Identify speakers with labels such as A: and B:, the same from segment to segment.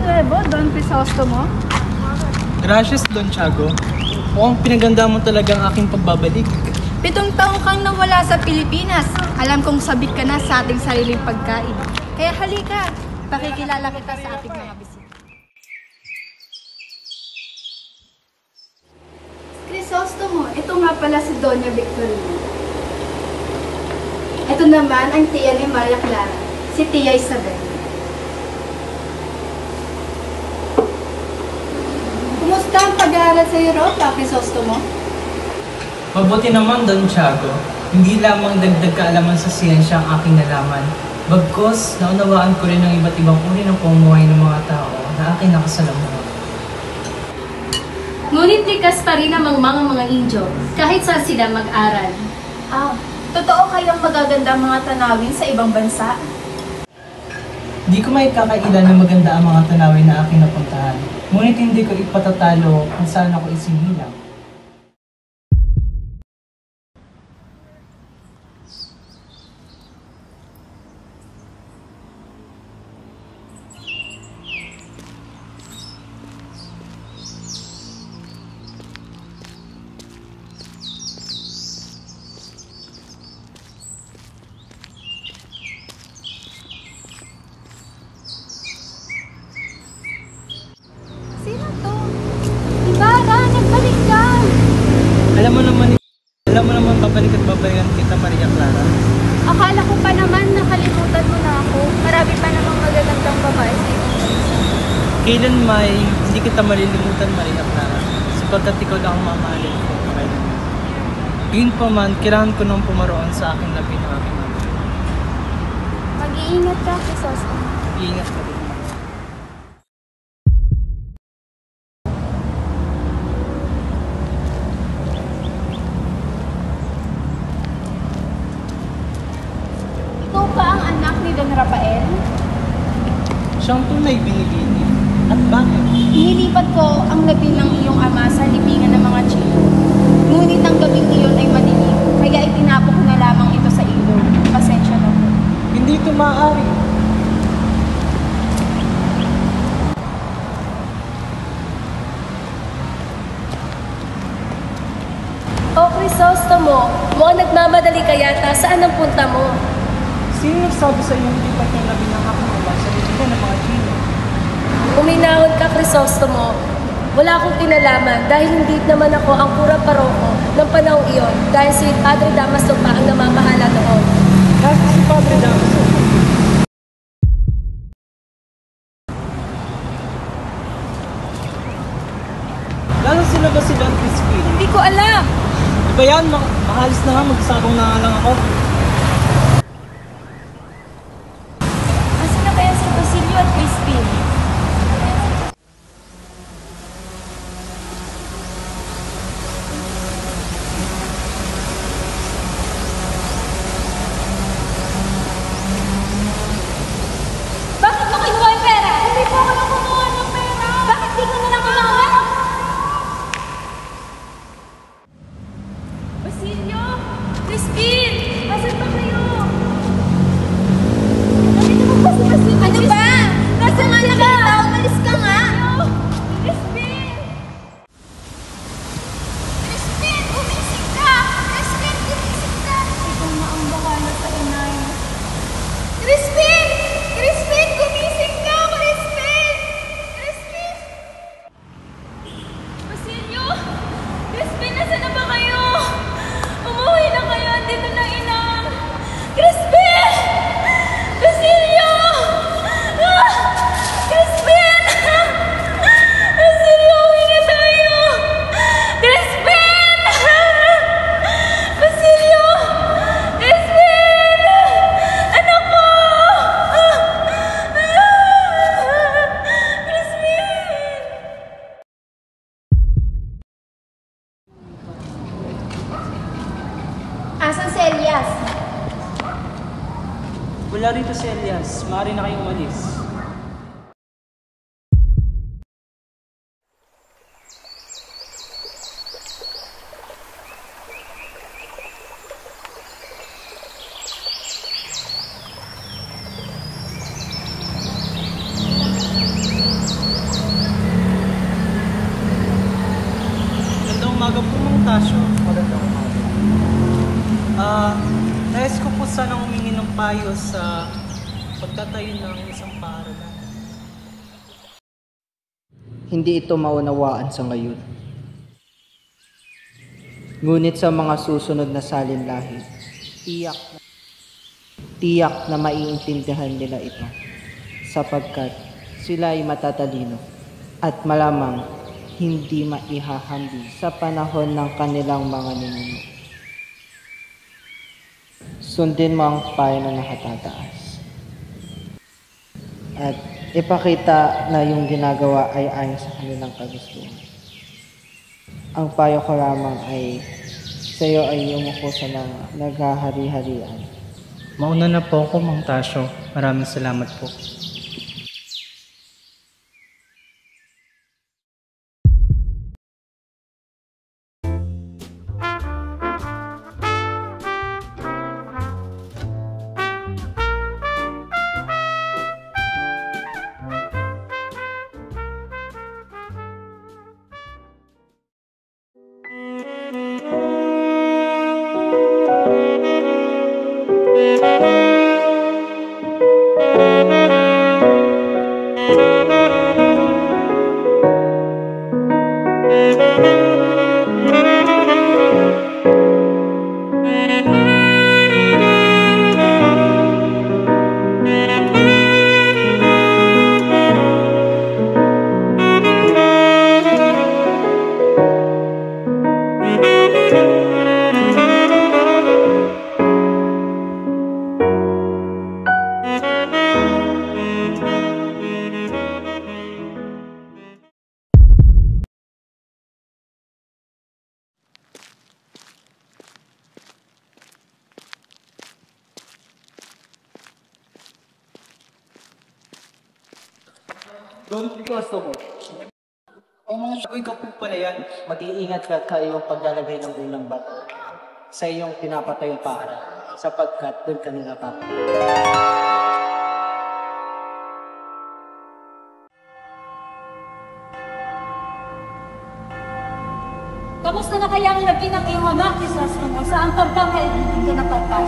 A: nuevo, Don Crisostomo?
B: Gracias, Don Tiago. Mukhang pinaganda mo talaga ang aking pagbabalik.
A: 7 taong kang nawala sa Pilipinas. Alam kong sabik ka na sa ating sariling pagkain. Kaya halika, pakikilala kita sa ating mga bisita. Crisostomo, ito nga pala si Doña Victorina. Ito naman ang tiya ni Maria Clara, si Tia Isabel. Kumusta ang pag-aaral sa Europa, Crisostomo?
B: Mabuti naman, Don Tiago. Hindi lamang dagdag kaalaman sa siyensya ang aking nalaman. Bagkus, naunawaan ko rin ang iba't ibang uri ng pamumuhay ng mga tao na aking nakasalamuha.
C: Ngunit likas pa rin ang mga Indyo, kahit saan sila mag-aral.
A: Totoo kayang magaganda ang mga tanawin sa ibang bansa?
B: Hindi ko may kakailan na maganda ang mga tanawin na aking napuntahan. Ngunit hindi ko ipatatalo kung saan ako isinilang.
A: Sino to? Ibarra, nagbalik ka!
B: Alam mo naman babalik at babalikan kita, Maria Clara.
A: Akala ko pa naman nakalimutan mo na ako. Marami pa namang magagandang babae sa ibang bansa.
B: Kailan may hindi kita malilimutan, Maria Clara, sapagkat ikaw lang ang mamahalin ko pakailanman. Yun pa man, kailangan ko nang pumaroon sa aking labi ng aking ama.
A: Mag-iingat ka, Crisostomo.
B: Iingat ka rin.
A: Ikaw ba ang anak ni Don Rafael?
B: Siyang tunay binibini. At bakit?
A: Inilipat ko ang labi ng iyong ama sa libingan ng mga Chino. Ngunit ang gabing iyon ay madilim, kaya itinapok ko na lamang ito sa ilog. Pasensya na po.
B: Hindi ito maaari.
C: O Crisostomo, mukhang nagmamadali ka yata. Saan ang punta mo?
B: Sino nagsabi sa iyo hindi pa yung labi ng aking ama sa libingan ng mga Chino?
C: Uminahon ka, Crisostomo. Wala akong kinalaman dahil hindi naman ako ang kurang paroko ng panahong iyon dahil si Padre Damaso pa ang namamahala noon.
B: Kasi si Padre Damaso. Lalo sila ba si Don Crispin?
A: Hindi ko alam!
B: Diba yan? Makalis na nga, magsabong na nga lang ako.
A: Asan na kaya si Basilio at Crispin? Bakit mo kinuha yung pera? Hindi po ako nakumuha ng pera! Bakit di ko na lang kumuha? Basilio! Crispin! Asan ba kayo? Nandito mo ba si Basilio? Ano ba? Nasaan nga na ka? Umalis ka nga! Crispin! Crispin! Gumising ka! Crispin! Gumising ka! Ikaw na ang bahala sa inay. Crispin! Crispin! Gumising ka! Crispin! Crispin! Basilio! Crispin! Nasaan na ba kayo? Umuwi na kayo! Dito na inang! Crispin! Basilio! Ah! Crispin! Basilio! Uwi na tayo! Crispin! Basilio! Crispin! Anak ko! Crispin! Asan si Elias?
B: Wala rito si Elias. Maaari na kayong umalis. sanang humingi ng payo sa pagtatayo ng isang paaralan.
D: Hindi ito maunawaan sa ngayon. Ngunit sa mga susunod na salinlahi, tiyak na maiintindihan nila ito sapagkat sila ay matatalino at malamang hindi maihahambi sa panahon ng kanilang mga ninuno. Sundin mo ang payo na nakatataas at ipakita na yung ginagawa ay ayon sa kanilang kagustuhan. Ang payo ko lamang ay sa iyo ay yumuko sa mga naghahari-harian.
B: Mauna na po ako, Mang Tasyo. Maraming salamat po.
D: Don't gusto mo.
B: O mga sagoy ka po pala yan.
D: Mag-iingat ka sa iyong paglalagay ng ulang bata sa iyong pinapatayong paaralan sapagkat doon ka nila papatay.
C: Kamusta na kaya ang labi ng iyong ama, Crisostomo? Saan ka ba hindi ka napatay?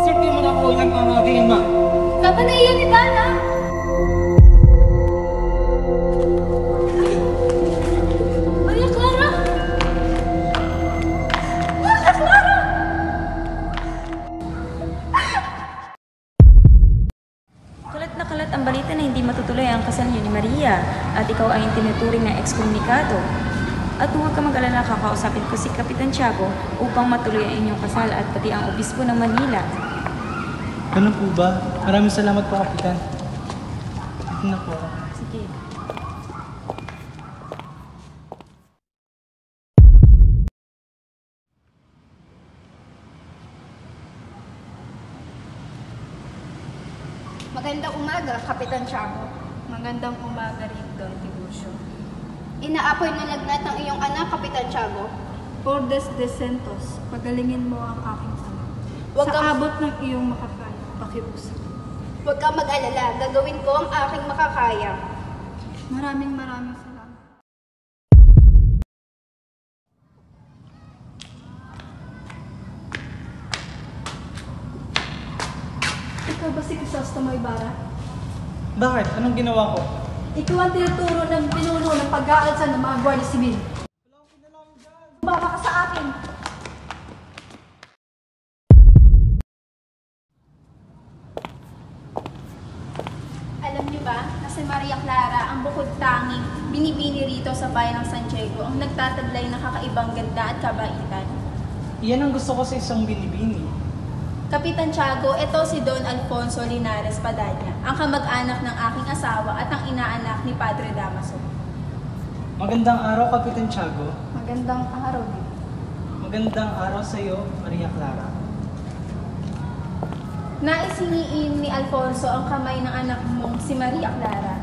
B: Sirpi mo na ako ilang pamagayin, Ma.
C: Kapanaiyan ni Dana! Maria Clara! Maria Clara!
E: Kalat na kalat ang balita na hindi matutuloy ang kasal niyo ni Maria at ikaw ay tinuturing na ekskomunikado. At huwag ka mag-alala, kakausapin ko si Kapitan Tiago upang matuloy ang inyong kasal at pati ang obispo ng Manila.
B: Ano po ba? Maraming salamat po, Kapitan. Ito na po ako.
E: Sige.
A: Magandang umaga, Kapitan Tiago.
F: Magandang umaga rin, Don Tiburcio.
A: Inaapoy na lagnat ng iyong anak, Kapitan Tiago.
F: Bordes de Santos, pagalingin mo ang aking anak.
A: Huwag
F: Sa
A: kang-
F: abot ng iyong makakaya, pakiusap.
A: Huwag kang mag-alala, gagawin ko ang aking makakaya.
F: Maraming salamat. Ikaw ba si Crisostomo Ibarra?
B: Bakit? Anong ginawa ko?
F: Ikaw ang tinuturo ng pinuno ng pag-aalsa ng mga Guardia Civil. Baba ka sa akin!
A: Alam niyo ba na si Maria Clara ang bukod tanging binibini rito sa bayan ng San Diego ang nagtataglay ng kakaibang ganda at kabaitan?
B: Iyan ang gusto ko sa isang binibini.
A: Kapitan Tiago, ito si Don Alfonso Linares Padanya, ang kamag-anak ng aking asawa at ang inaanak ni Padre Damaso.
B: Magandang araw, Kapitan Tiago.
F: Magandang araw din.
B: Magandang araw sa iyo, Maria Clara.
A: Nais hiniin ni Alfonso ang kamay ng anak mong si Maria Clara.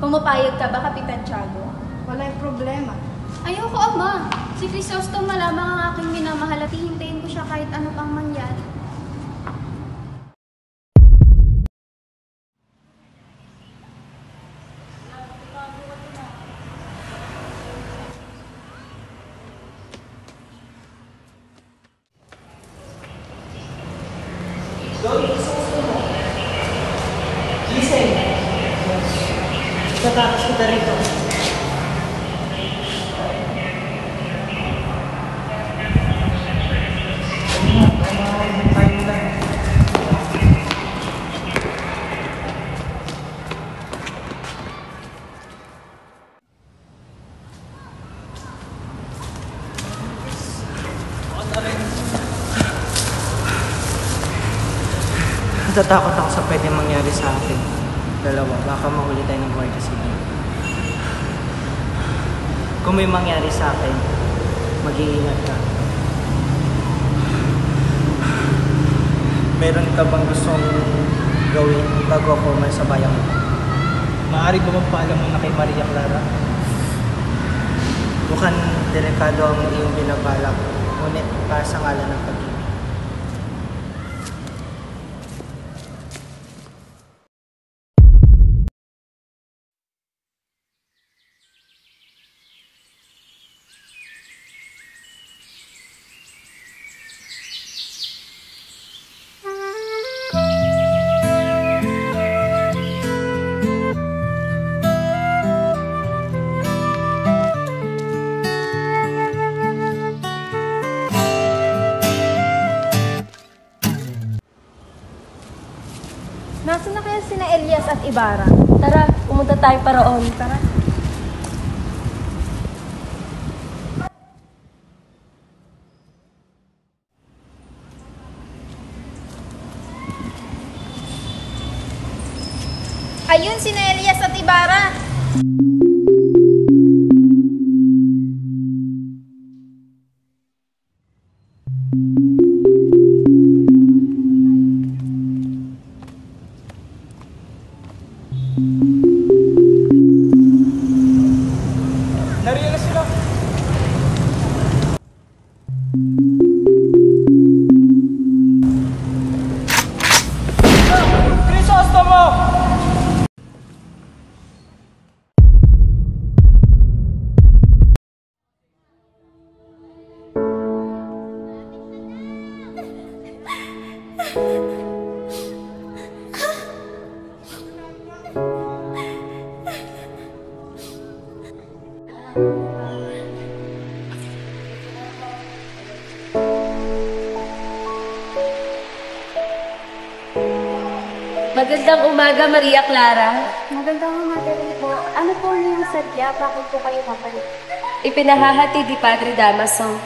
A: Pumapayag ka ba, Kapitan Tiago?
F: Walang problema.
A: Ayoko, Ama. Si Crisostomo lamang ang aking minamahal at hihintayin ko siya kahit ano pang mangyari.
B: Zoe, gusto mo? Gising! Tatakas kita rito.
D: Natatakot ako sa pwedeng mangyari sa atin. Dalawa, baka mahuli tayo ng Guardia Civil. Kung may mangyari sa akin, mag-iingat ka. Meron ka bang gustong gawin bago ako umalis sa bayan mo?
B: Maaari ba magpaalam mo na kay Maria Clara?
D: Mukhang delikado ang iyong binabalak, ngunit para sa ngalan ng pag-ibig.
A: Nasaan na kaya sina Elias at Ibarra?
C: Tara, pumunta tayo pa roon. Tara.
A: Ayun, sina Elias at Ibarra!
B: Nariyan na sila! Crisostomo!
C: Magandang umaga, Maria Clara.
A: Magandang umaga rin po. Ano po yung sadya? Bakit po kayo kapalit?
C: Ipinahahati ni Padre Damaso.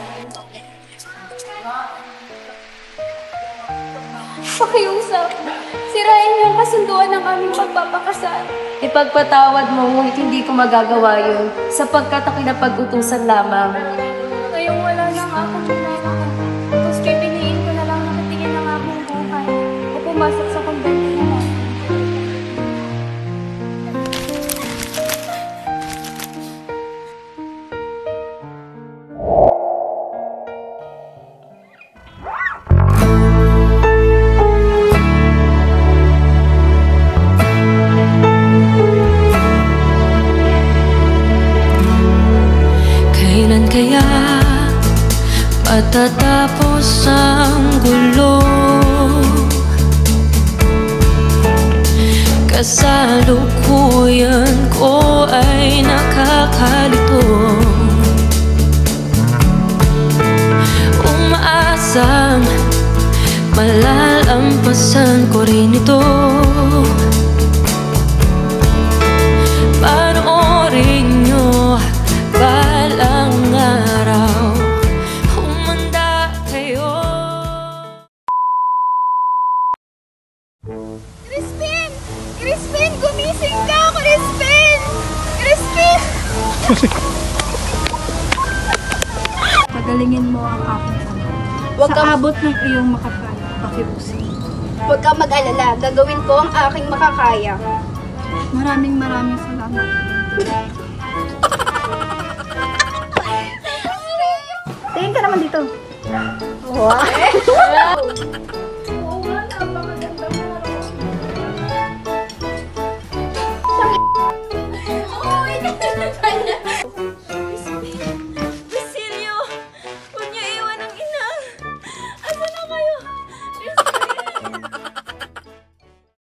A: Pakiusap. Sirain niyo ang kasunduan ng aming pagpapakasal.
C: Ipagpatawad mo, ngunit hindi ko magagawa yun, sapagkat ako'y napag-utusan lamang.
A: Ngayong wala nang akong minamahal. Tapos pipiliin ko na lang nakatingin ng aking buhay o pumasok sa kumbento na lang.
G: Kailan kaya matatapos ang gulo? Kasalukuyan ko ay nakakalito. Umaasang malalampasan ko rin ito. Panoorin nyo balang araw, humanda kayo.
A: Crispin! Crispin! Gumising ka! Crispin! Crispin!
F: Pagalingin mo ang aking ama. Sa abot ng iyong makakaya, pakiusap.
A: Huwag kang mag-alala. Gagawin ko ang aking makakaya.
F: Maraming salamat.
A: Tingin ka naman dito.